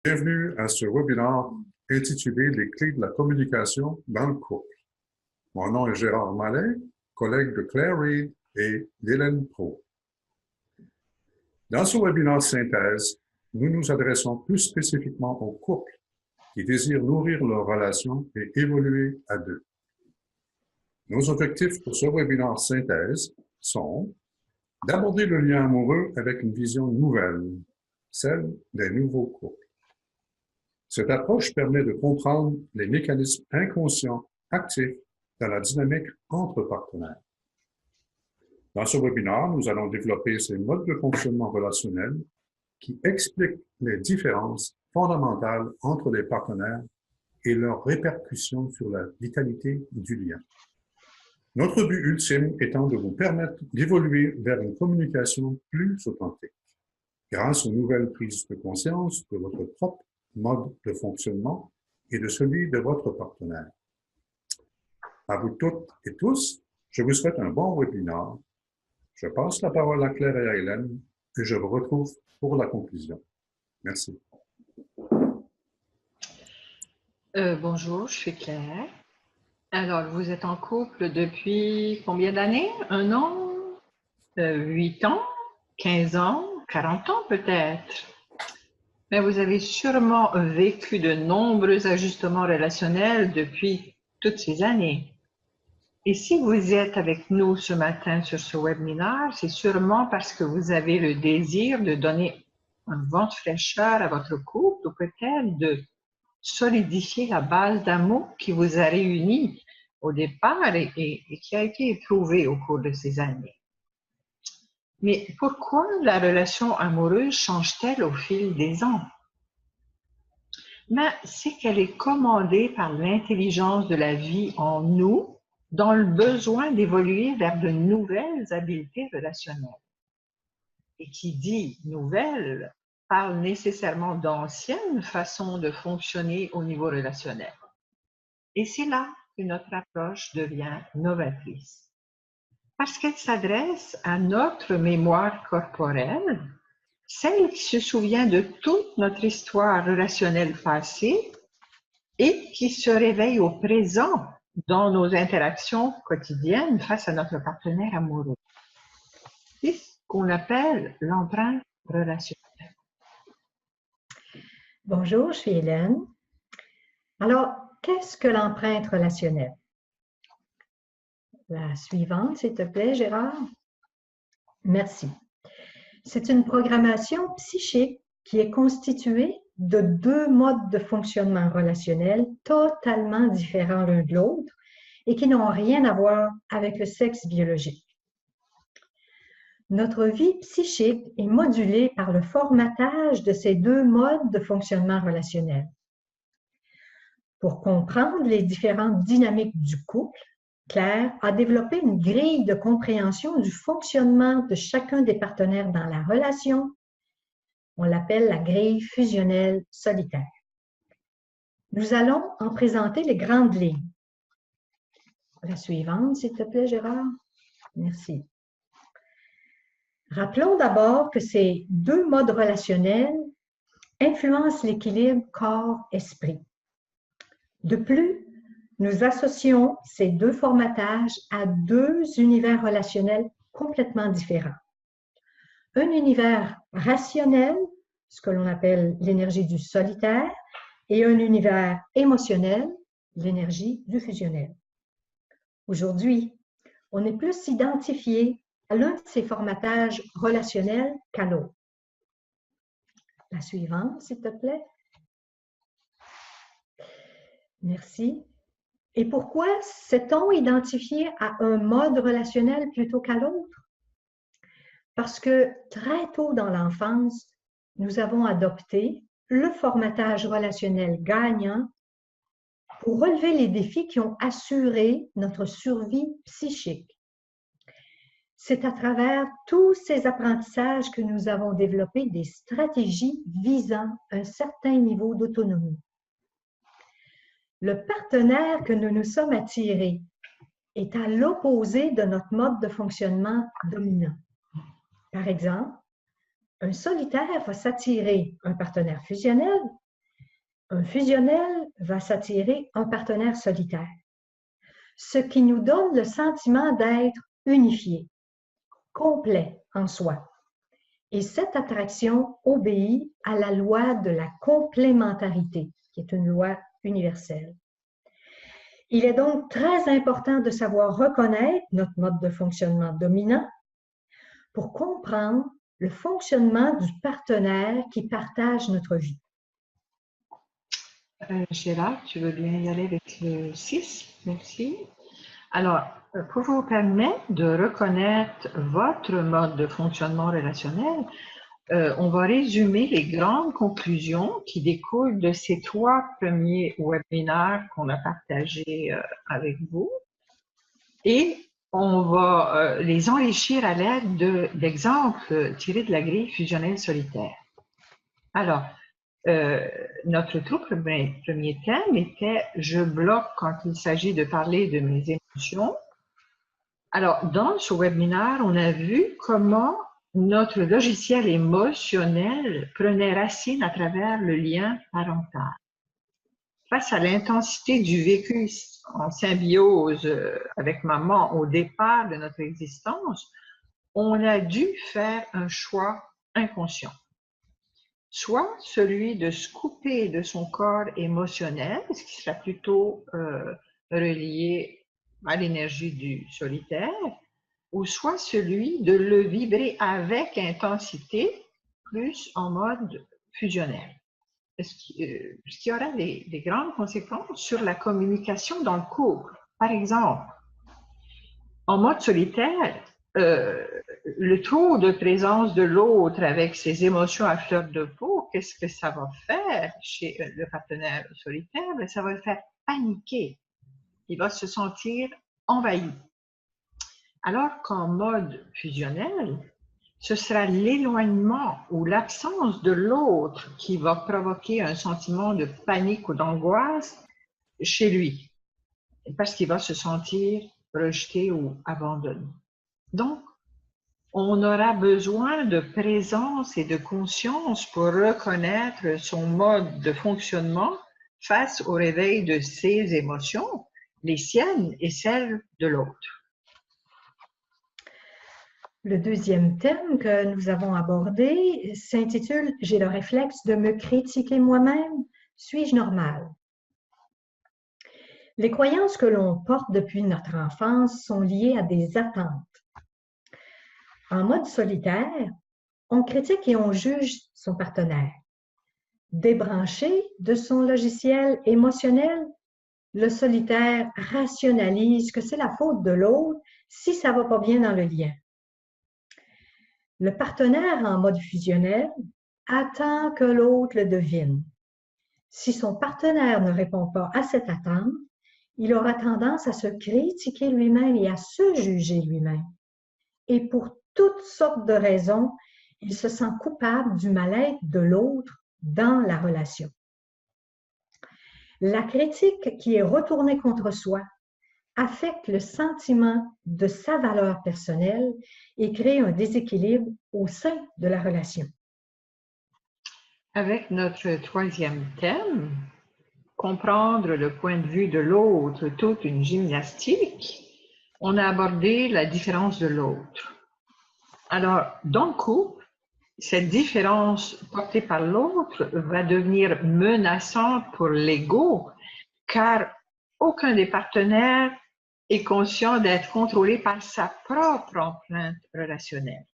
Bienvenue à ce webinaire intitulé Les clés de la communication dans le couple. Mon nom est Gérard Mallet, collègue de Claire Reid et d'Hélène Pro. Dans ce webinaire synthèse, nous nous adressons plus spécifiquement aux couples qui désirent nourrir leur relation et évoluer à deux. Nos objectifs pour ce webinaire synthèse sont d'aborder le lien amoureux avec une vision nouvelle, celle des nouveaux couples. Cette approche permet de comprendre les mécanismes inconscients actifs dans la dynamique entre partenaires. Dans ce webinaire, nous allons développer ces modes de fonctionnement relationnel qui expliquent les différences fondamentales entre les partenaires et leurs répercussions sur la vitalité du lien. Notre but ultime étant de vous permettre d'évoluer vers une communication plus authentique, grâce aux nouvelles prises de conscience de votre propre mode de fonctionnement et de celui de votre partenaire. À vous toutes et tous, je vous souhaite un bon webinaire. Je passe la parole à Claire et à Hélène et je vous retrouve pour la conclusion. Merci. Bonjour, je suis Claire. Alors, vous êtes en couple depuis combien d'années? 1 an? 8 ans? 15 ans? 40 ans peut-être? Mais vous avez sûrement vécu de nombreux ajustements relationnels depuis toutes ces années. Et si vous êtes avec nous ce matin sur ce webinaire, c'est sûrement parce que vous avez le désir de donner un vent de fraîcheur à votre couple ou peut-être de solidifier la base d'amour qui vous a réunis au départ et qui a été éprouvée au cours de ces années. Mais pourquoi la relation amoureuse change-t-elle au fil des ans? Ben, c'est qu'elle est commandée par l'intelligence de la vie en nous, dans le besoin d'évoluer vers de nouvelles habiletés relationnelles. Et qui dit nouvelles parle nécessairement d'anciennes façons de fonctionner au niveau relationnel. Et c'est là que notre approche devient novatrice. Parce qu'elle s'adresse à notre mémoire corporelle, celle qui se souvient de toute notre histoire relationnelle passée et qui se réveille au présent dans nos interactions quotidiennes face à notre partenaire amoureux. C'est ce qu'on appelle l'empreinte relationnelle. Bonjour, je suis Hélène. Alors, qu'est-ce que l'empreinte relationnelle? La suivante, s'il te plaît, Gérard. Merci. C'est une programmation psychique qui est constituée de 2 modes de fonctionnement relationnel totalement différents l'un de l'autre et qui n'ont rien à voir avec le sexe biologique. Notre vie psychique est modulée par le formatage de ces 2 modes de fonctionnement relationnel. Pour comprendre les différentes dynamiques du couple, Claire a développé une grille de compréhension du fonctionnement de chacun des partenaires dans la relation. On l'appelle la grille fusionnelle solitaire. Nous allons en présenter les grandes lignes. La suivante, s'il te plaît, Gérard. Merci. Rappelons d'abord que ces 2 modes relationnels influencent l'équilibre corps-esprit. De plus, nous associons ces 2 formatages à 2 univers relationnels complètement différents. Un univers rationnel, ce que l'on appelle l'énergie du solitaire, et un univers émotionnel, l'énergie du fusionnel. Aujourd'hui, on est plus identifié à l'un de ces formatages relationnels qu'à l'autre. La suivante, s'il te plaît. Merci. Et pourquoi s'est-on identifié à un mode relationnel plutôt qu'à l'autre? Parce que très tôt dans l'enfance, nous avons adopté le formatage relationnel gagnant pour relever les défis qui ont assuré notre survie psychique. C'est à travers tous ces apprentissages que nous avons développé des stratégies visant un certain niveau d'autonomie. Le partenaire que nous nous sommes attirés est à l'opposé de notre mode de fonctionnement dominant. Par exemple, un solitaire va s'attirer un partenaire fusionnel Un fusionnel va s'attirer un partenaire solitaire, ce qui nous donne le sentiment d'être unifié, complet en soi. Et cette attraction obéit à la loi de la complémentarité, qui est une loi universelle. Il est donc très important de savoir reconnaître notre mode de fonctionnement dominant pour comprendre le fonctionnement du partenaire qui partage notre vie. Gérard, tu veux bien y aller avec le 6? Merci. Alors, pour vous permettre de reconnaître votre mode de fonctionnement relationnel, on va résumer les grandes conclusions qui découlent de ces 3 premiers webinaires qu'on a partagés avec vous. Et on va les enrichir à l'aide d'exemples tirés de la grille fusionnelle solitaire. Alors, notre tout premier thème était « Je bloque quand il s'agit de parler de mes émotions ». Alors, dans ce webinaire, on a vu comment notre logiciel émotionnel prenait racine à travers le lien parental. Face à l'intensité du vécu en symbiose avec maman au départ de notre existence, on a dû faire un choix inconscient. Soit celui de se couper de son corps émotionnel, ce qui sera plutôt relié à l'énergie du solitaire, ou soit celui de le vibrer avec intensité, plus en mode fusionnel. Ce qui aura des grandes conséquences sur la communication dans le couple. Par exemple, en mode solitaire, le trop de présence de l'autre avec ses émotions à fleur de peau, qu'est-ce que ça va faire chez le partenaire solitaire? Ça va le faire paniquer. Il va se sentir envahi. Alors qu'en mode fusionnel, ce sera l'éloignement ou l'absence de l'autre qui va provoquer un sentiment de panique ou d'angoisse chez lui, parce qu'il va se sentir rejeté ou abandonné. Donc, on aura besoin de présence et de conscience pour reconnaître son mode de fonctionnement face au réveil de ses émotions, les siennes et celles de l'autre. Le deuxième thème que nous avons abordé s'intitule « J'ai le réflexe de me critiquer moi-même, suis-je normal ?» Les croyances que l'on porte depuis notre enfance sont liées à des attentes. En mode solitaire, on critique et on juge son partenaire. Débranché de son logiciel émotionnel, le solitaire rationalise que c'est la faute de l'autre si ça ne va pas bien dans le lien. Le partenaire en mode fusionnel attend que l'autre le devine. Si son partenaire ne répond pas à cette attente, il aura tendance à se critiquer lui-même et à se juger lui-même. Et pour toutes sortes de raisons, il se sent coupable du mal-être de l'autre dans la relation. La critique qui est retournée contre soi affecte le sentiment de sa valeur personnelle et crée un déséquilibre au sein de la relation. Avec notre troisième thème, comprendre le point de vue de l'autre, toute une gymnastique, on a abordé la différence de l'autre. Alors, dans le couple, cette différence portée par l'autre va devenir menaçante pour l'ego, car aucun des partenaires est conscient d'être contrôlé par sa propre empreinte relationnelle.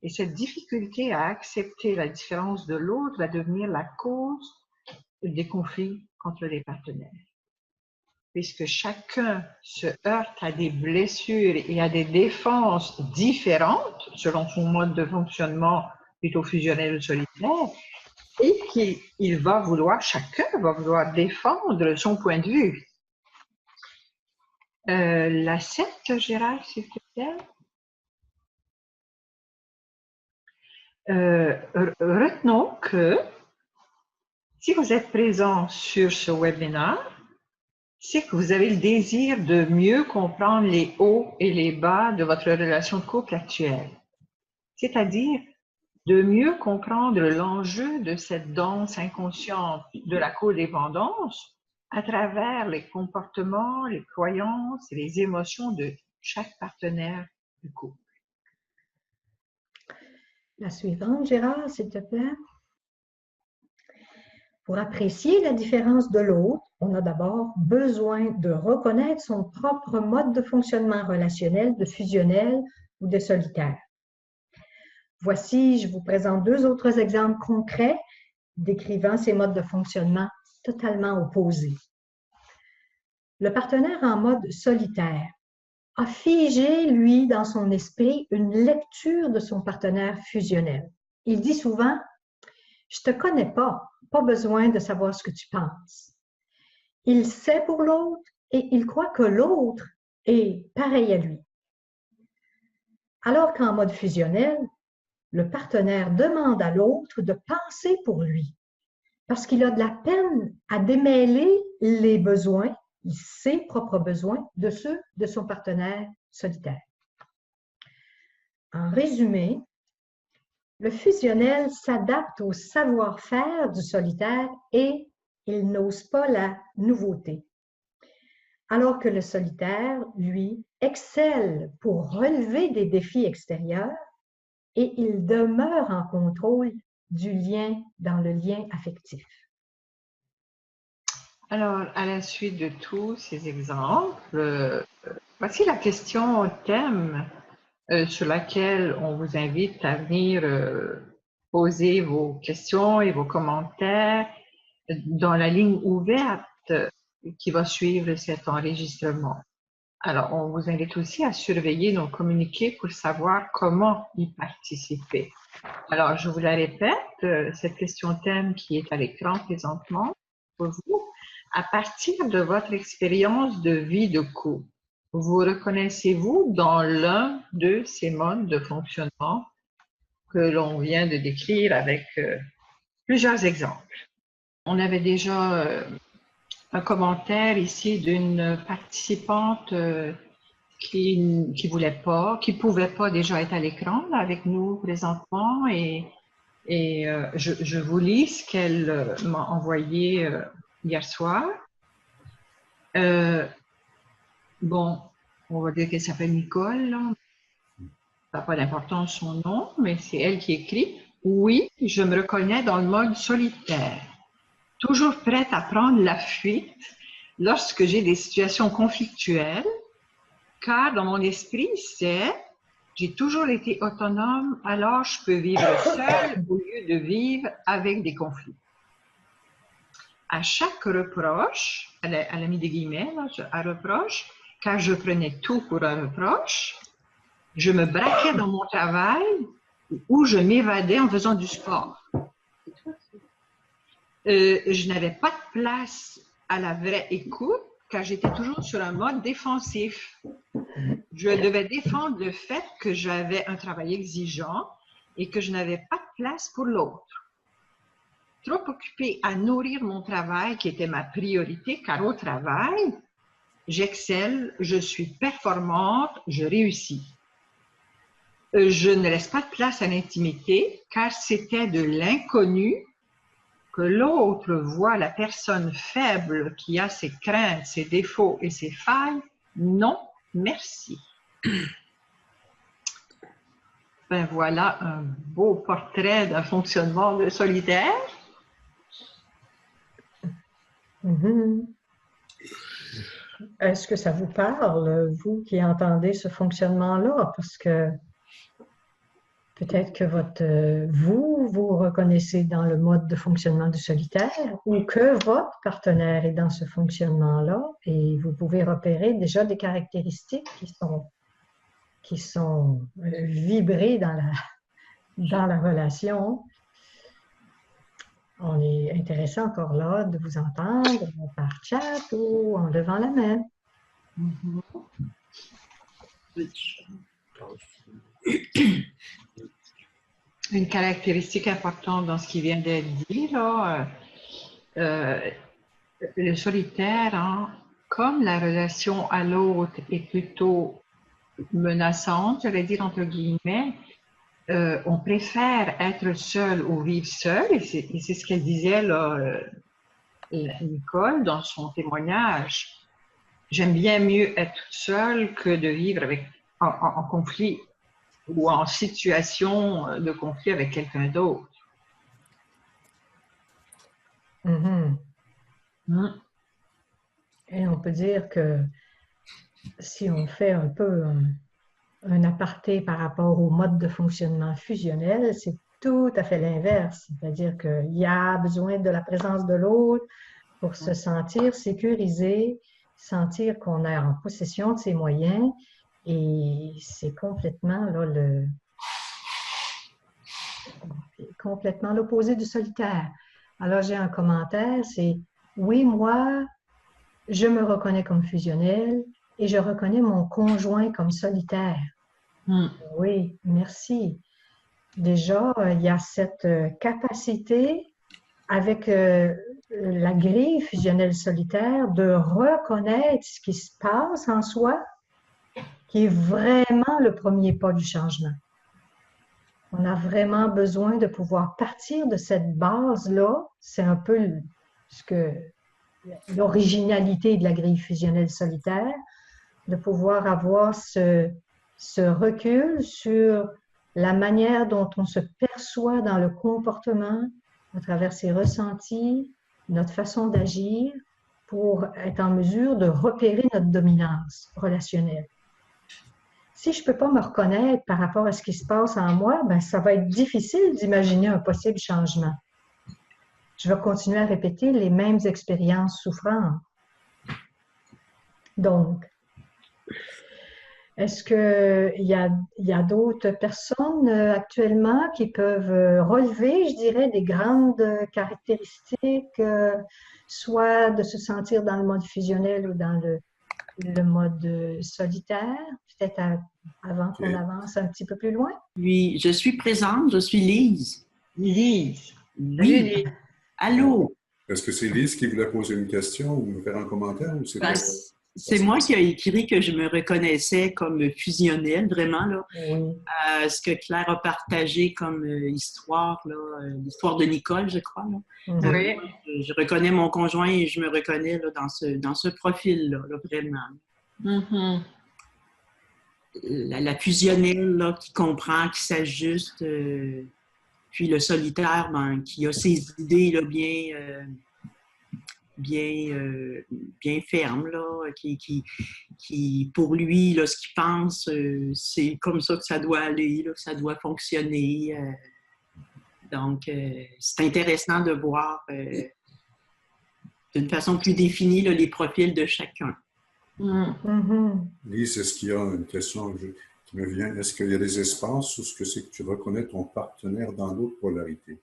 Et cette difficulté à accepter la différence de l'autre va devenir la cause des conflits entre les partenaires. Puisque chacun se heurte à des blessures et à des défenses différentes selon son mode de fonctionnement plutôt fusionnel ou solitaire, et qu'il va vouloir, chacun va vouloir défendre son point de vue. La 7, Gérard, s'il te plaît. Retenons que si vous êtes présent sur ce webinaire, c'est que vous avez le désir de mieux comprendre les hauts et les bas de votre relation de couple actuelle. C'est-à-dire de mieux comprendre l'enjeu de cette danse inconsciente de la codépendance à travers les comportements, les croyances et les émotions de chaque partenaire du couple. La suivante, Gérard, s'il te plaît. Pour apprécier la différence de l'autre, on a d'abord besoin de reconnaître son propre mode de fonctionnement relationnel, de fusionnel ou de solitaire. Voici, je vous présente deux autres exemples concrets décrivant ces modes de fonctionnement totalement opposés. Le partenaire en mode solitaire a figé, lui, dans son esprit, une lecture de son partenaire fusionnel. Il dit souvent « Je ne te connais pas, pas besoin de savoir ce que tu penses. » Il sait pour l'autre et il croit que l'autre est pareil à lui. Alors qu'en mode fusionnel, le partenaire demande à l'autre de penser pour lui parce qu'il a de la peine à démêler les besoins, ses propres besoins, de ceux de son partenaire solitaire. En résumé, le fusionnel s'adapte au savoir-faire du solitaire et il n'ose pas la nouveauté. Alors que le solitaire, lui, excelle pour relever des défis extérieurs et il demeure en contrôle du lien dans le lien affectif. Alors, à la suite de tous ces exemples, voici la question thème sur laquelle on vous invite à venir poser vos questions et vos commentaires dans la ligne ouverte qui va suivre cet enregistrement. Alors, on vous invite aussi à surveiller nos communiqués pour savoir comment y participer. Alors, je vous la répète, cette question thème qui est à l'écran présentement pour vous, à partir de votre expérience de vie de couple, vous reconnaissez-vous dans l'un de ces modes de fonctionnement que l'on vient de décrire avec plusieurs exemples? On avait déjà un commentaire ici d'une participante qui voulait pas, qui pouvait pas déjà être à l'écran avec nous présentement et je vous lis ce qu'elle m'a envoyé hier soir. Bon, on va dire qu'elle s'appelle Nicole. Ça n'a pas d'importance son nom, mais c'est elle qui écrit « Oui, je me reconnais dans le mode solitaire, toujours prête à prendre la fuite lorsque j'ai des situations conflictuelles, car dans mon esprit, c'est « J'ai toujours été autonome, alors je peux vivre seule au lieu de vivre avec des conflits. » À chaque reproche, elle a mis des guillemets, là, à reproche, car je prenais tout pour un reproche, je me braquais dans mon travail ou je m'évadais en faisant du sport. Je n'avais pas de place à la vraie écoute car j'étais toujours sur un mode défensif. Je devais défendre le fait que j'avais un travail exigeant et que je n'avais pas de place pour l'autre. Trop occupée à nourrir mon travail qui était ma priorité, car au travail, j'excelle, je suis performante, je réussis. Je ne laisse pas de place à l'intimité, car c'était de l'inconnu que l'autre voit la personne faible qui a ses craintes, ses défauts et ses failles. Non, merci. Ben voilà un beau portrait d'un fonctionnement de solitaire. Est-ce que ça vous parle, vous qui entendez ce fonctionnement-là? Parce que peut-être que vous reconnaissez dans le mode de fonctionnement du solitaire ou que votre partenaire est dans ce fonctionnement-là et vous pouvez repérer déjà des caractéristiques qui sont vibrées dans la relation. On est intéressé encore là de vous entendre par chat ou en levant la main. Une caractéristique importante dans ce qui vient d'être dit, là, le solitaire, hein, comme la relation à l'autre est plutôt menaçante, j'allais dire entre guillemets, on préfère être seul ou vivre seul, et c'est ce qu'elle disait là, Nicole, dans son témoignage. J'aime bien mieux être seule que de vivre en conflit ou en situation de conflit avec quelqu'un d'autre. Et on peut dire que si on fait un peu un aparté par rapport au mode de fonctionnement fusionnel, c'est tout à fait l'inverse. C'est-à-dire qu'il y a besoin de la présence de l'autre pour se sentir sécurisé, sentir qu'on est en possession de ses moyens, et c'est complètement là, complètement l'opposé du solitaire. Alors j'ai un commentaire, c'est « Oui, moi, je me reconnais comme fusionnel et je reconnais mon conjoint comme solitaire. » Oui, merci. Déjà, il y a cette capacité avec la grille fusionnelle solitaire de reconnaître ce qui se passe en soi, qui est vraiment le premier pas du changement. On a vraiment besoin de pouvoir partir de cette base-là. C'est un peu l'originalité de la grille fusionnelle solitaire, de pouvoir avoir ce recul sur la manière dont on se perçoit dans le comportement, à travers ses ressentis, notre façon d'agir, pour être en mesure de repérer notre dominance relationnelle. Si je ne peux pas me reconnaître par rapport à ce qui se passe en moi, ben, ça va être difficile d'imaginer un possible changement. Je vais continuer à répéter les mêmes expériences souffrantes. Donc, est-ce qu'il y a d'autres personnes actuellement qui peuvent relever, je dirais, des grandes caractéristiques, soit de se sentir dans le mode fusionnel ou dans le mode solitaire, peut-être avant qu'on avance un petit peu plus loin? Oui, je suis présente, je suis Lise. Lise. Oui. Lise. Allô? Est-ce que c'est Lise qui voulait poser une question ou me faire un commentaire? Ou c'est moi qui ai écrit que je me reconnaissais comme fusionnelle, vraiment, là. Oui. Ce que Claire a partagé comme histoire, l'histoire de Nicole, je crois. Là. Oui. Je reconnais mon conjoint et je me reconnais là, dans ce profil-là, là, vraiment. La fusionnelle là, qui comprend, qui s'ajuste, puis le solitaire ben, qui a ses idées là, bien ferme, là, qui pour lui, là, ce qu'il pense, c'est comme ça que ça doit aller, là, que ça doit fonctionner. Donc, c'est intéressant de voir d'une façon plus définie là, les profils de chacun. Lise, est-ce qu'il y a une question qui me vient? Est-ce qu'il y a des espaces où c'est que tu reconnais ton partenaire dans l'autre polarité?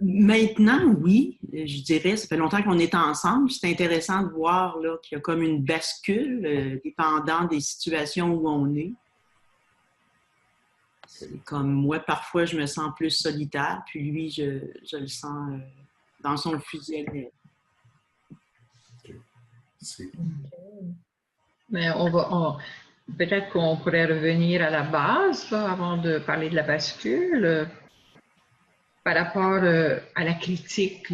Maintenant, oui, je dirais, ça fait longtemps qu'on est ensemble. C'est intéressant de voir là, qu'il y a comme une bascule dépendant des situations où on est. C'est comme moi, parfois, je me sens plus solitaire, puis lui, je le sens dans son fusionnel. Mais peut-être qu'on pourrait revenir à la base là, avant de parler de la bascule. Par rapport à la critique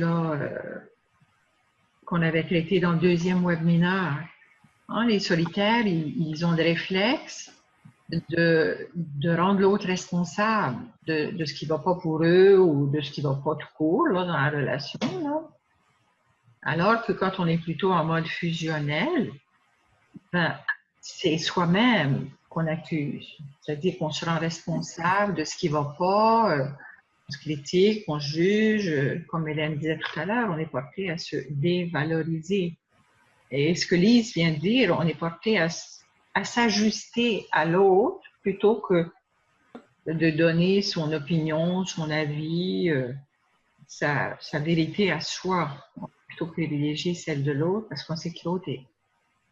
qu'on avait traitée dans le deuxième webinaire. Hein, les solitaires, ils ont le réflexe de rendre l'autre responsable de ce qui ne va pas pour eux ou de ce qui ne va pas tout court là, dans la relation. Là. Alors que quand on est plutôt en mode fusionnel, ben, c'est soi-même qu'on accuse. C'est-à-dire qu'on se rend responsable de ce qui ne va pas, on se critique, on juge, comme Hélène disait tout à l'heure, on est porté à se dévaloriser. Et ce que Lise vient de dire, on est porté à s'ajuster à l'autre plutôt que de donner son opinion, son avis, sa vérité à soi. On va plutôt privilégier celle de l'autre parce qu'on sait que l'autre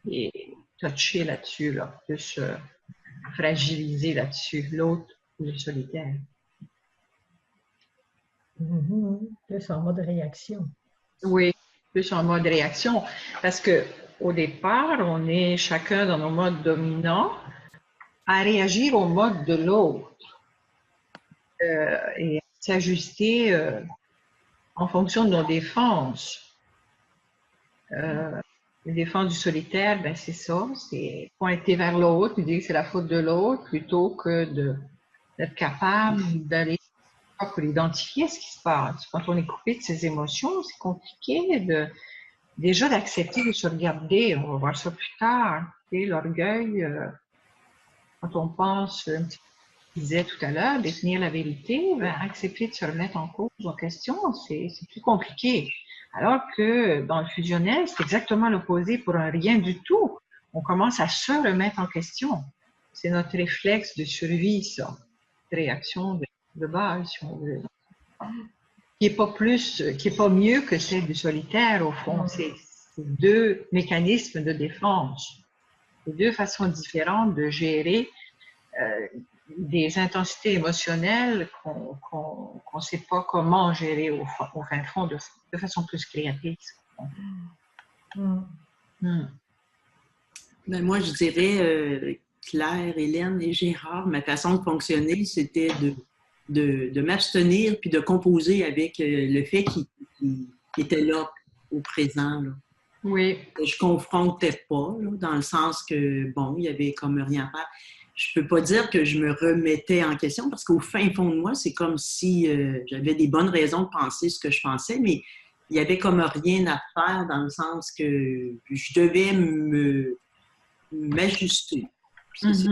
est touché là-dessus, là, plus fragilisé là-dessus, l'autre ou le solitaire. Plus en mode réaction. Oui, plus en mode réaction. Parce qu'au départ, on est chacun dans nos modes dominants à réagir au mode de l'autre. et s'ajuster en fonction de nos défenses. Les défenses du solitaire, ben c'est ça, c'est pointer vers l'autre, lui dire que c'est la faute de l'autre, plutôt que d'être capable d'aller pour identifier ce qui se passe. Quand on est coupé de ses émotions, c'est compliqué déjà d'accepter de se regarder. On va voir ça plus tard. L'orgueil, quand on pense, un petit peu ce que je disais tout à l'heure, définir la vérité, ben, accepter de se remettre en cause ou en question, c'est plus compliqué. Alors que dans le fusionnel, c'est exactement l'opposé pour un rien du tout. On commence à se remettre en question. C'est notre réflexe de survie, ça. Réaction de base, si on veut. Qui est pas mieux que celle du solitaire, au fond. C'est deux mécanismes de défense. C'est deux façons différentes de gérer des intensités émotionnelles qu'on ne sait pas comment gérer au fin fond de façon plus créative. Ben moi, je dirais, Claire, Hélène et Gérard, ma façon de fonctionner, c'était de m'abstenir puis de composer avec le fait qu'il était là, au présent. Là. Oui. Je confrontais pas, là, dans le sens que, bon, il y avait comme rien à faire. Je peux pas dire que je me remettais en question parce qu'au fin fond de moi, c'est comme si j'avais des bonnes raisons de penser ce que je pensais, mais il y avait comme rien à faire dans le sens que je devais m'ajuster. C'est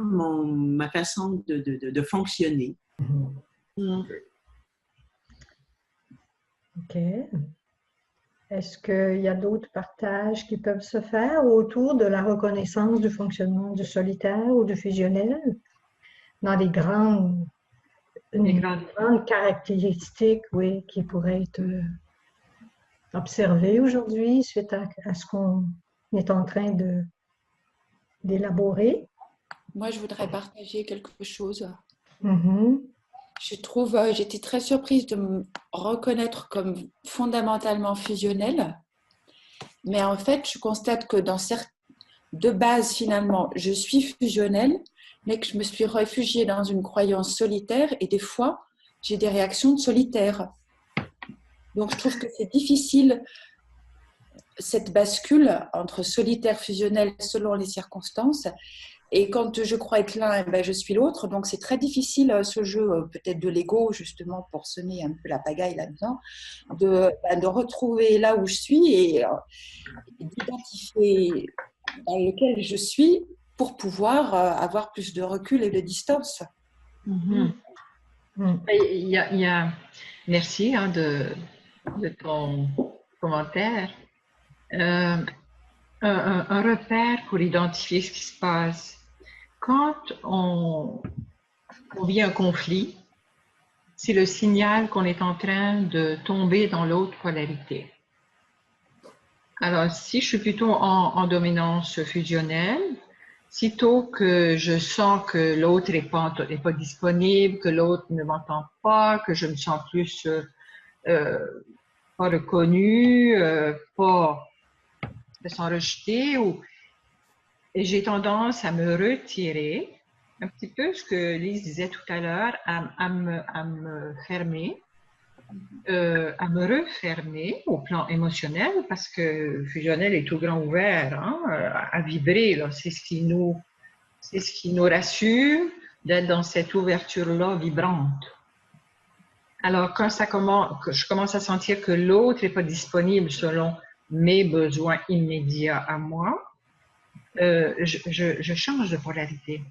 ma façon de fonctionner. OK. Est-ce qu'il y a d'autres partages qui peuvent se faire autour de la reconnaissance du fonctionnement du solitaire ou du fusionnel dans des grandes caractéristiques, oui, qui pourraient être observées aujourd'hui suite à ce qu'on est en train d'élaborer? Moi, je voudrais partager quelque chose. Je trouve, j'étais très surprise de me reconnaître comme fondamentalement fusionnelle, mais en fait, je constate que de base, finalement, je suis fusionnelle, mais que je me suis réfugiée dans une croyance solitaire et des fois, j'ai des réactions de solitaire. Donc, je trouve que c'est difficile, cette bascule entre solitaire, fusionnel, selon les circonstances. Et quand je crois être l'un, ben je suis l'autre. Donc, c'est très difficile, ce jeu, peut-être de l'ego, justement, pour semer un peu la pagaille là-dedans, de retrouver là où je suis et d'identifier dans lequel je suis pour pouvoir avoir plus de recul et de distance. Merci de ton commentaire. Un repère pour identifier ce qui se passe. Quand on vit un conflit, c'est le signal qu'on est en train de tomber dans l'autre polarité. Alors, si je suis plutôt en dominance fusionnelle, sitôt que je sens que l'autre n'est pas disponible, que l'autre ne m'entend pas, que je me sens plus pas reconnue, pas me sens rejetée, et j'ai tendance à me retirer, un petit peu ce que Lise disait tout à l'heure, à me fermer, à me refermer au plan émotionnel, parce que le fusionnel est tout grand ouvert, hein, à vibrer. C'est ce qui nous rassure d'être dans cette ouverture-là vibrante. Alors, quand je commence à sentir que l'autre n'est pas disponible selon mes besoins immédiats à moi, je change de polarité.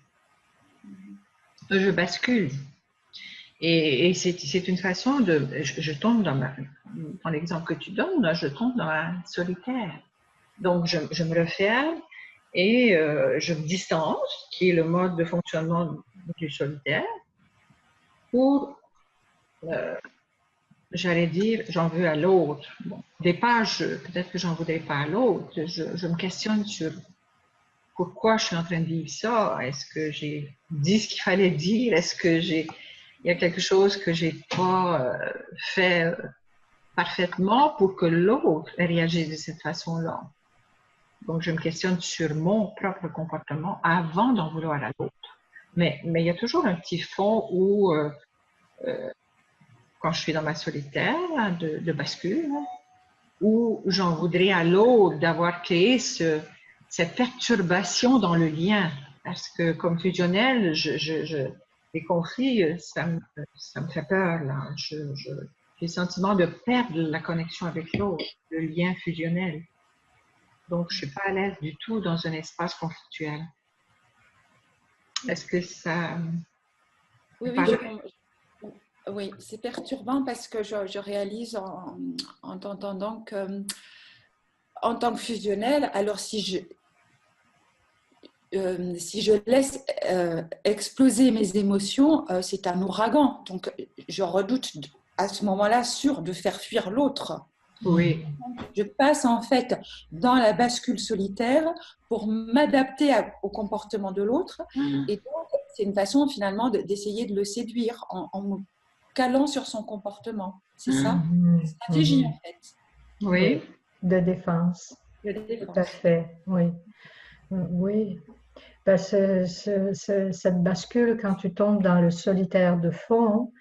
Je bascule. Et c'est une façon je tombe dans l'exemple que tu donnes, là, je tombe dans la solitaire. Donc, je me referme et je me distance, qui est le mode de fonctionnement du solitaire, pour, j'allais dire, j'en veux à l'autre. Bon, au départ, peut-être que j'en voudrais pas à l'autre. Je me questionne sur pourquoi je suis en train de vivre ça. Est-ce que j'ai dit ce qu'il fallait dire? Est-ce que il y a quelque chose que j'ai pas fait parfaitement pour que l'autre réagisse de cette façon-là? Donc, je me questionne sur mon propre comportement avant d'en vouloir à l'autre. Mais il y a toujours un petit fond où quand je suis dans ma solitaire de bascule, ou j'en voudrais à l'autre d'avoir créé cette perturbation dans le lien. Parce que comme fusionnel, les conflits, ça me fait peur. Là. J'ai le sentiment de perdre la connexion avec l'autre, le lien fusionnel. Donc, je ne suis pas à l'aise du tout dans un espace conflictuel. Est-ce que ça... Oui, oui, c'est perturbant parce que je réalise en t'entendant que, en tant que fusionnel, alors si je laisse exploser mes émotions, c'est un ouragan. Donc, je redoute à ce moment-là de faire fuir l'autre. Oui. Je passe en fait dans la bascule solitaire pour m'adapter au comportement de l'autre. Et donc, c'est une façon finalement d'essayer de le séduire en me calant sur son comportement. C'est ça? Une stratégie en fait. Oui. De défense. Tout à fait, oui. Oui. Ben, cette bascule, quand tu tombes dans le solitaire de fond,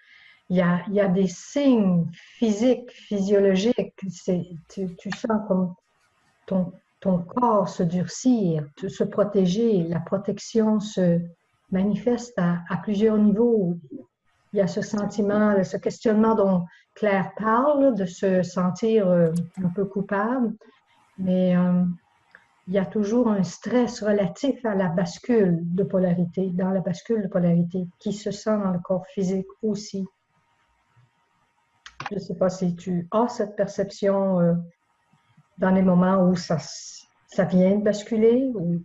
il y a des signes physiques, physiologiques. Tu sens comme ton corps se durcir, se protéger. La protection se manifeste à plusieurs niveaux. Il y a ce sentiment, ce questionnement dont Claire parle, de se sentir un peu coupable, mais il y a toujours un stress relatif à la bascule de polarité, dans la bascule de polarité, qui se sent dans le corps physique aussi. Je ne sais pas si tu as cette perception dans les moments où ça vient de basculer. Ou...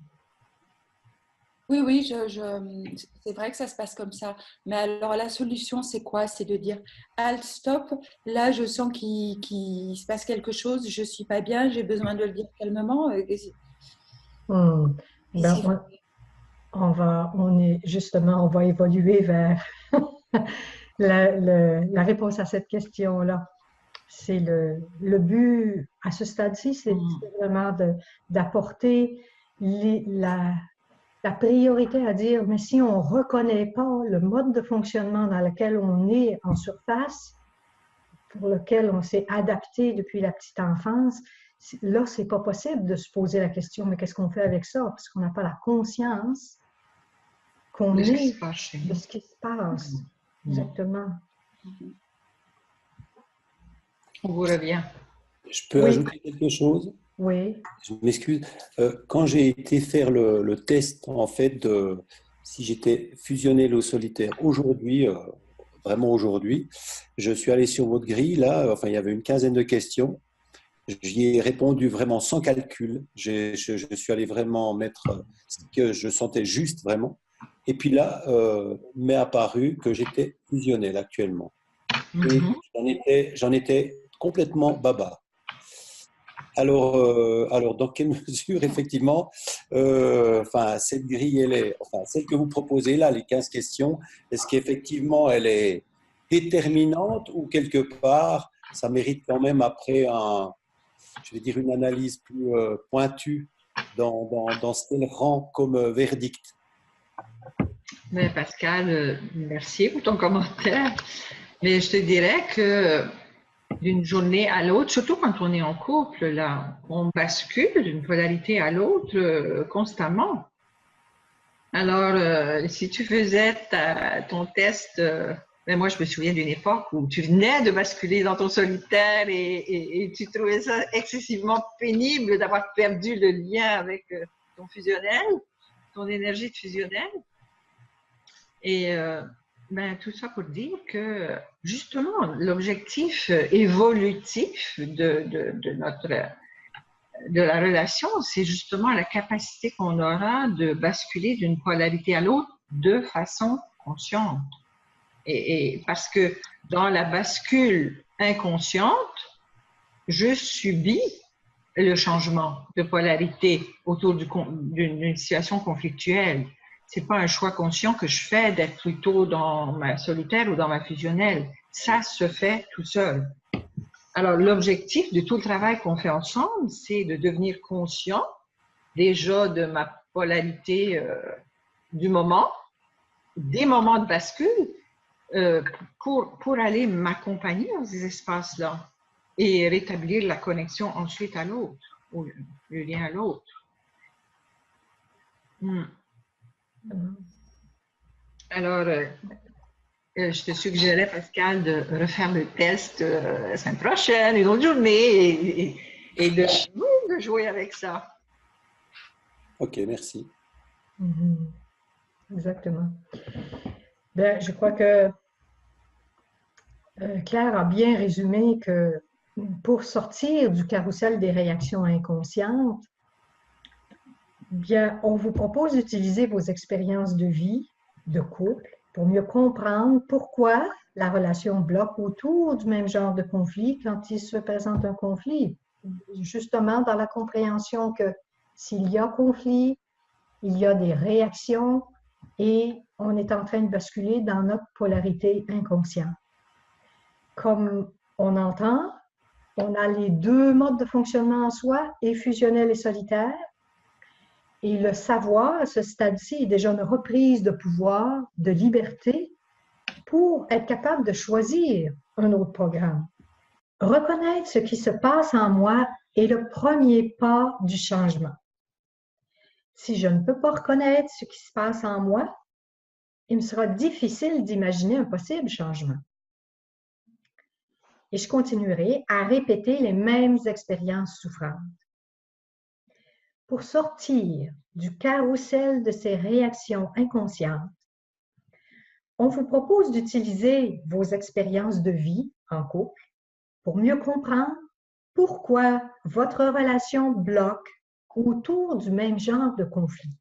Oui, c'est vrai que ça se passe comme ça. Mais alors la solution, c'est quoi? C'est de dire, halt, stop, là je sens qu'il se passe quelque chose, je ne suis pas bien, j'ai besoin de le dire calmement. Ben, on va évoluer vers la réponse à cette question-là. C'est le but à ce stade-ci, c'est vraiment d'apporter la priorité à dire, mais si on ne reconnaît pas le mode de fonctionnement dans lequel on est en surface, pour lequel on s'est adapté depuis la petite enfance, là, ce n'est pas possible de se poser la question, mais qu'est-ce qu'on fait avec ça? Parce qu'on n'a pas la conscience qu'on est de ce qui se passe. Exactement. On vous revient. Je peux ajouter quelque chose? Oui. Je m'excuse. Quand j'ai été faire le test, en fait, de si j'étais fusionnel ou solitaire aujourd'hui, vraiment aujourd'hui, je suis allé sur votre grille, là, enfin, il y avait une quinzaine de questions. J'y ai répondu vraiment sans calcul. Je suis allé vraiment mettre ce que je sentais juste, vraiment. Et puis là, m'est apparu que j'étais fusionnel actuellement. Et j'en étais complètement baba. Alors, dans quelle mesure, effectivement, cette grille, celle que vous proposez là, les 15 questions, est-ce qu'effectivement, elle est déterminante ou quelque part, ça mérite quand même après une analyse plus pointue dans ce qu'elle rend comme verdict? Mais Pascal, merci pour ton commentaire. Mais je te dirais que d'une journée à l'autre, surtout quand on est en couple, là, on bascule d'une polarité à l'autre constamment. Alors, si tu faisais ton test, ben moi je me souviens d'une époque où tu venais de basculer dans ton solitaire et tu trouvais ça excessivement pénible d'avoir perdu le lien avec ton fusionnel, ton énergie de fusionnel. Et tout ça pour dire que justement l'objectif évolutif de la relation, c'est justement la capacité qu'on aura de basculer d'une polarité à l'autre de façon consciente. Et parce que dans la bascule inconsciente, je subis le changement de polarité autour d'une situation conflictuelle. C'est pas un choix conscient que je fais d'être plutôt dans ma solitaire ou dans ma fusionnelle. Ça se fait tout seul. Alors, l'objectif de tout le travail qu'on fait ensemble, c'est de devenir conscient déjà de ma polarité du moment, des moments de bascule, pour aller m'accompagner dans ces espaces-là et rétablir la connexion ensuite à l'autre, ou le lien à l'autre. Alors, je te suggérais, Pascal, de refaire le test la semaine prochaine, une autre journée, et de jouer avec ça. Ok, merci. Exactement. Bien, je crois que Claire a bien résumé que pour sortir du carrousel des réactions inconscientes, bien, on vous propose d'utiliser vos expériences de vie, de couple, pour mieux comprendre pourquoi la relation bloque autour du même genre de conflit quand il se présente un conflit. Justement, dans la compréhension que s'il y a conflit, il y a des réactions et on est en train de basculer dans notre polarité inconsciente. Comme on entend, on a les deux modes de fonctionnement en soi, et fusionnel et solitaire. Et le savoir, à ce stade-ci, est déjà une reprise de pouvoir, de liberté, pour être capable de choisir un autre programme. Reconnaître ce qui se passe en moi est le premier pas du changement. Si je ne peux pas reconnaître ce qui se passe en moi, il me sera difficile d'imaginer un possible changement. Et je continuerai à répéter les mêmes expériences souffrantes. Pour sortir du carrousel de ces réactions inconscientes, on vous propose d'utiliser vos expériences de vie en couple pour mieux comprendre pourquoi votre relation bloque autour du même genre de conflit.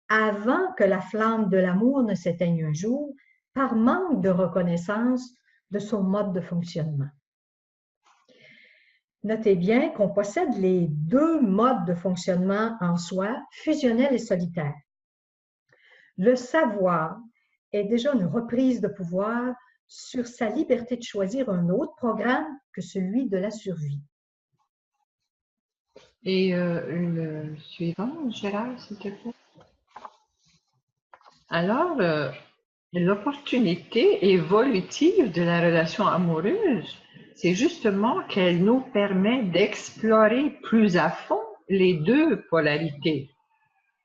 Avant que la flamme de l'amour ne s'éteigne un jour, par manque de reconnaissance de son mode de fonctionnement. Notez bien qu'on possède les deux modes de fonctionnement en soi, fusionnel et solitaire. Le savoir est déjà une reprise de pouvoir sur sa liberté de choisir un autre programme que celui de la survie. Et le suivant, Gérard, s'il te plaît. Alors, l'opportunité évolutive de la relation amoureuse, c'est justement qu'elle nous permet d'explorer plus à fond les deux polarités.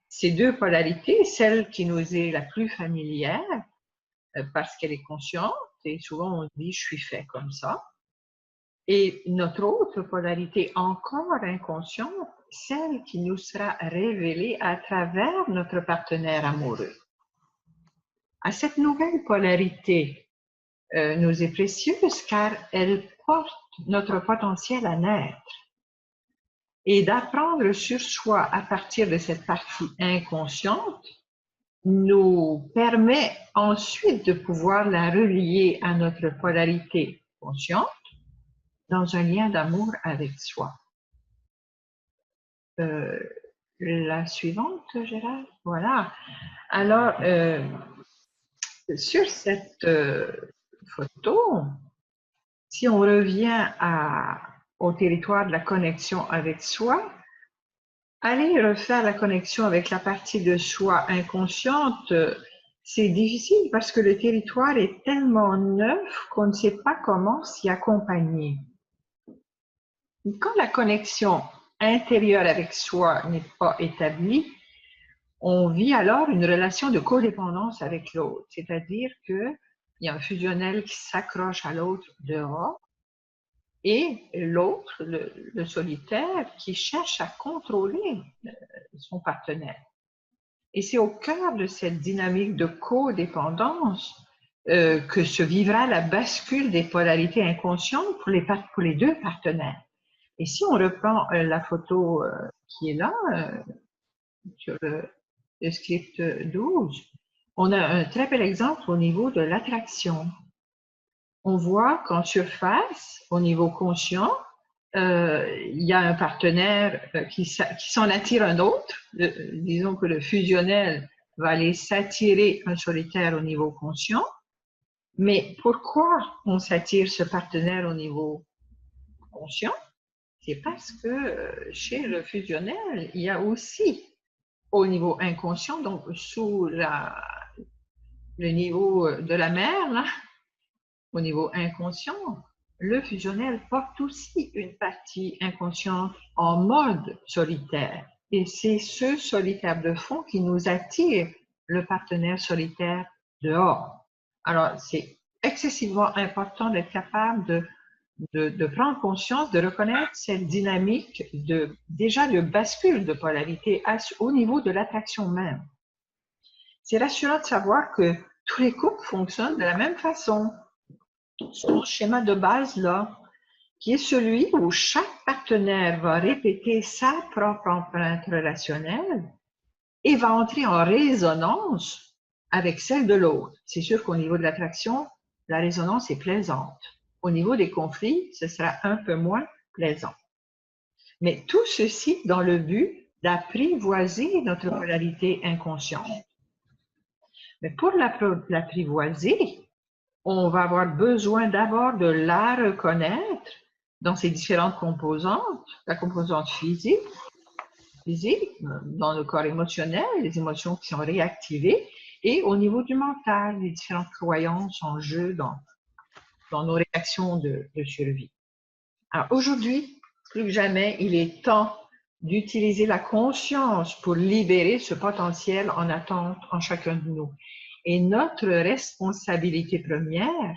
Ces deux polarités, celle qui nous est la plus familière, parce qu'elle est consciente, et souvent on dit « je suis fait comme ça », et notre autre polarité encore inconsciente, celle qui nous sera révélée à travers notre partenaire amoureux. À cette nouvelle polarité nous est précieuse car elle porte notre potentiel à naître. Et d'apprendre sur soi à partir de cette partie inconsciente nous permet ensuite de pouvoir la relier à notre polarité consciente dans un lien d'amour avec soi. La suivante, Gérard? Voilà. Alors, sur cette photo, si on revient au territoire de la connexion avec soi, aller refaire la connexion avec la partie de soi inconsciente, c'est difficile parce que le territoire est tellement neuf qu'on ne sait pas comment s'y accompagner. Quand la connexion intérieure avec soi n'est pas établie, on vit alors une relation de codépendance avec l'autre, c'est-à-dire qu'il y a un fusionnel qui s'accroche à l'autre dehors et l'autre, le solitaire, qui cherche à contrôler son partenaire. Et c'est au cœur de cette dynamique de codépendance que se vivra la bascule des polarités inconscientes pour les deux partenaires. Et si on reprend la photo qui est là, sur le script 12, on a un très bel exemple au niveau de l'attraction. On voit qu'en surface, au niveau conscient, il y a un partenaire qui s'en attire un autre. Disons que le fusionnel va aller s'attirer un solitaire au niveau conscient. Mais pourquoi on s'attire ce partenaire au niveau conscient? C'est parce que chez le fusionnel, il y a aussi au niveau inconscient, donc sous le niveau de la mer, là, au niveau inconscient, le fusionnel porte aussi une partie inconsciente en mode solitaire. Et c'est ce solitaire de fond qui nous attire le partenaire solitaire dehors. Alors, c'est excessivement important d'être capable de prendre conscience, de reconnaître cette dynamique déjà de bascule de polarité au niveau de l'attraction même. C'est rassurant de savoir que tous les couples fonctionnent de la même façon. Son schéma de base, là, qui est celui où chaque partenaire va répéter sa propre empreinte relationnelle et va entrer en résonance avec celle de l'autre. C'est sûr qu'au niveau de l'attraction, la résonance est plaisante. Au niveau des conflits, ce sera un peu moins plaisant. Mais tout ceci dans le but d'apprivoiser notre polarité inconsciente. Mais pour l'apprivoiser, on va avoir besoin d'abord de la reconnaître dans ses différentes composantes, la composante physique, dans le corps émotionnel, les émotions qui sont réactivées, et au niveau du mental, les différentes croyances en jeu dans nos réactions de survie. Alors aujourd'hui, plus que jamais, il est temps d'utiliser la conscience pour libérer ce potentiel en attente en chacun de nous. Et notre responsabilité première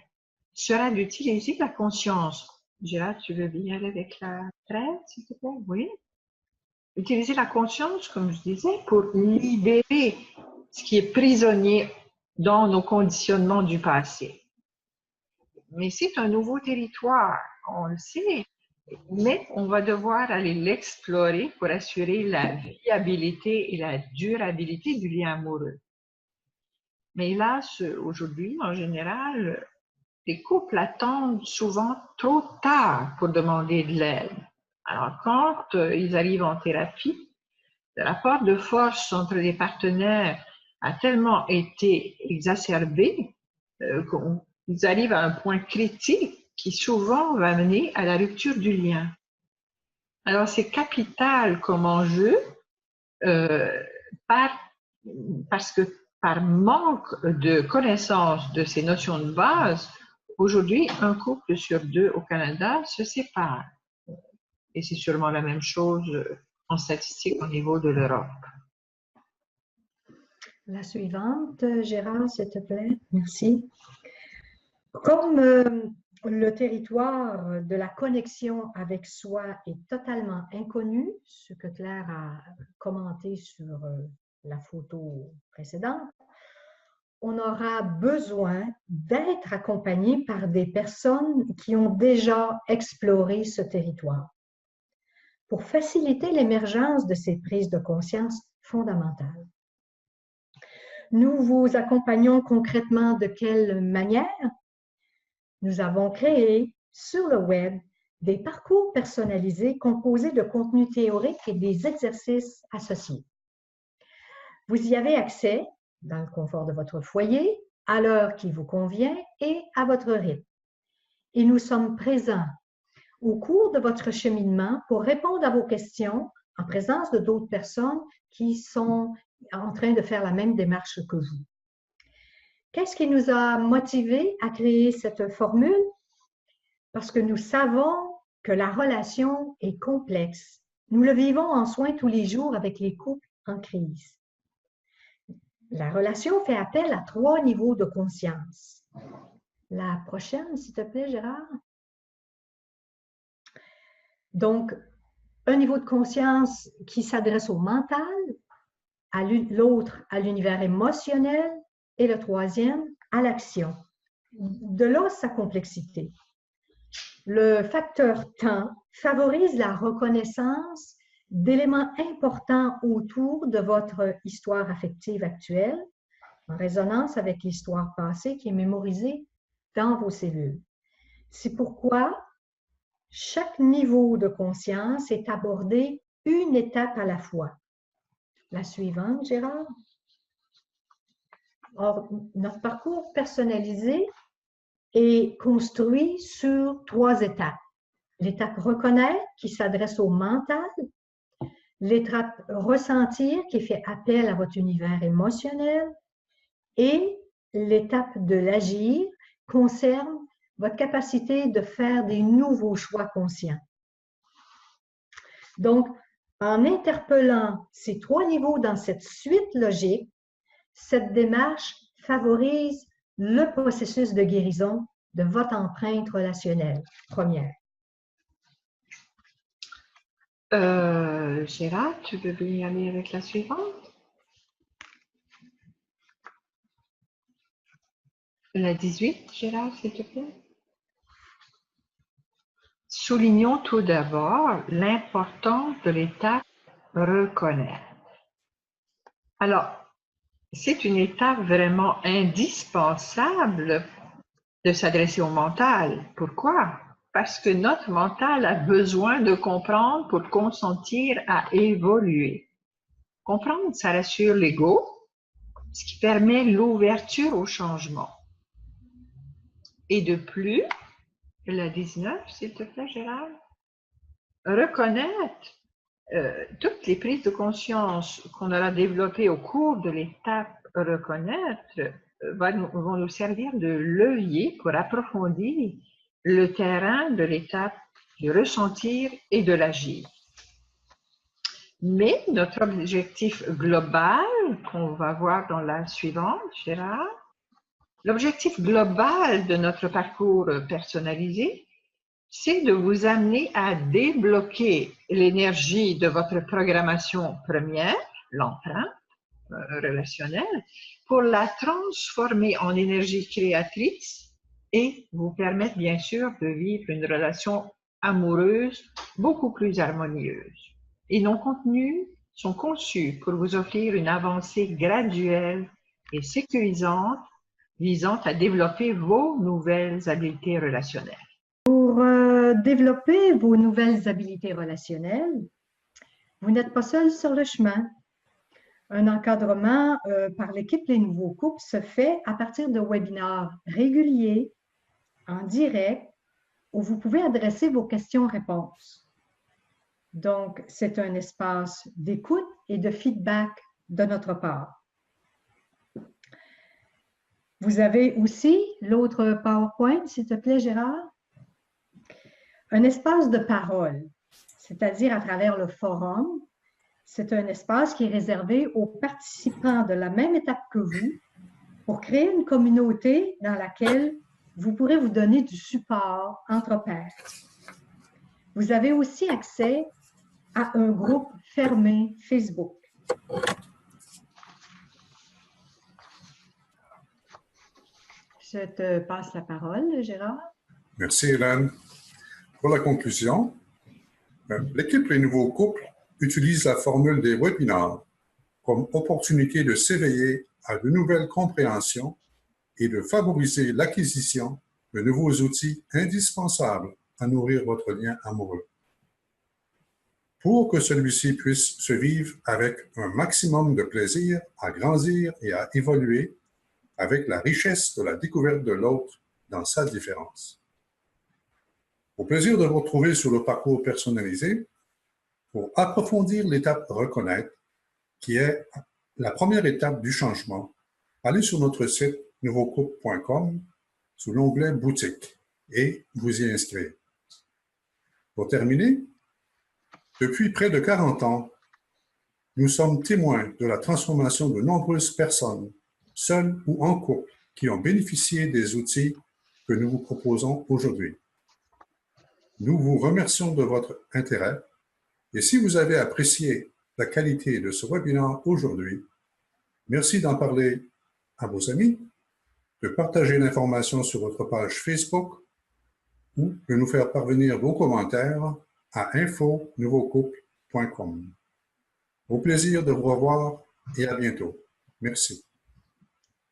sera d'utiliser la conscience. Gérard, tu veux bien aller avec la 13, s'il te plaît? Oui. Utiliser la conscience, comme je disais, pour libérer ce qui est prisonnier dans nos conditionnements du passé. Mais c'est un nouveau territoire, on le sait, mais on va devoir aller l'explorer pour assurer la viabilité et la durabilité du lien amoureux. Mais hélas, aujourd'hui, en général, les couples attendent souvent trop tard pour demander de l'aide. Alors, quand ils arrivent en thérapie, le rapport de force entre les partenaires a tellement été exacerbé qu'ils arrivent à un point critique qui souvent va mener à la rupture du lien. Alors, c'est capital comme enjeu parce que par manque de connaissance de ces notions de base, aujourd'hui, un couple sur deux au Canada se sépare. Et c'est sûrement la même chose en statistique au niveau de l'Europe. La suivante, Gérard, s'il te plaît. Merci. Comme le territoire de la connexion avec soi est totalement inconnu, ce que Claire a commenté sur la photo précédente, on aura besoin d'être accompagné par des personnes qui ont déjà exploré ce territoire pour faciliter l'émergence de ces prises de conscience fondamentales. Nous vous accompagnons concrètement de quelle manière? Nous avons créé sur le web des parcours personnalisés composés de contenus théoriques et des exercices associés. Vous y avez accès dans le confort de votre foyer, à l'heure qui vous convient et à votre rythme. Et nous sommes présents au cours de votre cheminement pour répondre à vos questions en présence de d'autres personnes qui sont en train de faire la même démarche que vous. Qu'est-ce qui nous a motivés à créer cette formule? Parce que nous savons que la relation est complexe. Nous le vivons en soins tous les jours avec les couples en crise. La relation fait appel à 3 niveaux de conscience. La prochaine, s'il te plaît, Gérard. Donc, un niveau de conscience qui s'adresse au mental, l'autre à l'univers émotionnel et le troisième à l'action. De là sa complexité. Le facteur temps favorise la reconnaissance d'éléments importants autour de votre histoire affective actuelle, en résonance avec l'histoire passée qui est mémorisée dans vos cellules. C'est pourquoi chaque niveau de conscience est abordé une étape à la fois. La suivante, Gérard. Or, notre parcours personnalisé est construit sur 3 étapes. L'étape reconnaître qui s'adresse au mental, l'étape ressentir qui fait appel à votre univers émotionnel et l'étape de l'agir concerne votre capacité de faire des nouveaux choix conscients. Donc, en interpellant ces 3 niveaux dans cette suite logique, cette démarche favorise le processus de guérison de votre empreinte relationnelle première. Gérard, tu veux bien aller avec la suivante? La 18, Gérard, s'il te plaît. Soulignons tout d'abord l'importance de l'étape reconnaître. Alors, c'est une étape vraiment indispensable de s'adresser au mental. Pourquoi? Parce que notre mental a besoin de comprendre pour consentir à évoluer. Comprendre, ça rassure l'ego, ce qui permet l'ouverture au changement. Et de plus, la 19, s'il te plaît, Gérard, reconnaître toutes les prises de conscience qu'on aura développées au cours de l'étape reconnaître vont nous servir de levier pour approfondir le terrain de l'étape du ressentir et de l'agir. Mais notre objectif global, qu'on va voir dans la suivante, Gérard, l'objectif global de notre parcours personnalisé, c'est de vous amener à débloquer l'énergie de votre programmation première, l'empreinte relationnelle, pour la transformer en énergie créatrice et vous permettre bien sûr de vivre une relation amoureuse beaucoup plus harmonieuse. Et nos contenus sont conçus pour vous offrir une avancée graduelle et sécurisante visant à développer vos nouvelles habiletés relationnelles. Pour développer vos nouvelles habiletés relationnelles, vous n'êtes pas seul sur le chemin. Un encadrement par l'équipe Les Nouveaux Couples se fait à partir de webinaires réguliers, en direct, où vous pouvez adresser vos questions-réponses. Donc, c'est un espace d'écoute et de feedback de notre part. Vous avez aussi l'autre PowerPoint, s'il te plaît, Gérard. Un espace de parole, c'est-à-dire à travers le forum. C'est un espace qui est réservé aux participants de la même étape que vous pour créer une communauté dans laquelle vous pourrez vous donner du support entre pairs. Vous avez aussi accès à un groupe fermé Facebook. Je te passe la parole, Gérard. Merci, Hélène. Pour la conclusion, l'équipe Les Nouveaux Couples utilise la formule des webinaires comme opportunité de s'éveiller à de nouvelles compréhensions et de favoriser l'acquisition de nouveaux outils indispensables à nourrir votre lien amoureux. Pour que celui-ci puisse se vivre avec un maximum de plaisir à grandir et à évoluer avec la richesse de la découverte de l'autre dans sa différence. Au plaisir de vous retrouver sur le parcours personnalisé pour approfondir l'étape reconnaître, qui est la première étape du changement. Allez sur notre site nouveaucouple.com sous l'onglet boutique et vous y inscrire. Pour terminer, depuis près de 40 ans, nous sommes témoins de la transformation de nombreuses personnes, seules ou en couple, qui ont bénéficié des outils que nous vous proposons aujourd'hui. Nous vous remercions de votre intérêt et si vous avez apprécié la qualité de ce webinaire aujourd'hui, merci d'en parler à vos amis, de partager l'information sur votre page Facebook ou de nous faire parvenir vos commentaires à info-nouveaucouple.com. Au plaisir de vous revoir et à bientôt. Merci.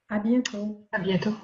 À bientôt. À bientôt.